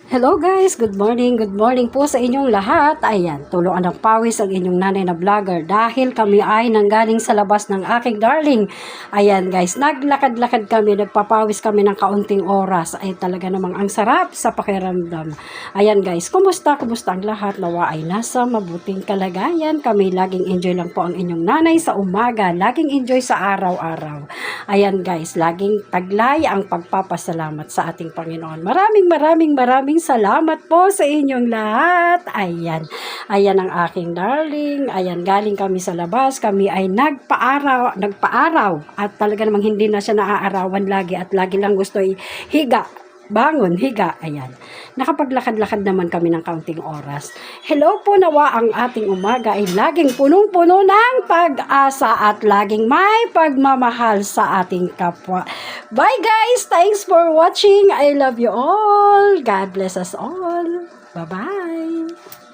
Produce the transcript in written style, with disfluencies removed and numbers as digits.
Hello guys, good morning po sa inyong lahat. Ayan, tulungan ng pawis ang inyong nanay na vlogger dahil kami ay nanggaling sa labas ng aking darling. Ayan guys, naglakad-lakad kami, nagpapawis kami ng kaunting oras. Ay talaga namang ang sarap sa pakiramdam. Ayan guys, kumusta ang lahat? Nawa ay nasa mabuting kalagayan. Kami laging enjoy lang po ang inyong nanay sa umaga, laging enjoy sa araw-araw. Ayan guys, laging taglay ang pagpapasalamat sa ating Panginoon. Maraming salamat po sa inyong lahat. Ayan. Ayan ang aking darling. Ayan, galing kami sa labas. Kami ay nagpaaraw. At talaga namang hindi na siya naaarawan lagi. At lagi lang gusto higa. Bangon, higa. Ayan. Nakapaglakad-lakad naman kami ng kaunting oras. Hello po, nawa ang ating umaga ay laging punong-puno ng pag-asa at laging may pagmamahal sa ating kapwa. Bye guys! Thanks for watching. I love you all. God bless us all. Bye-bye.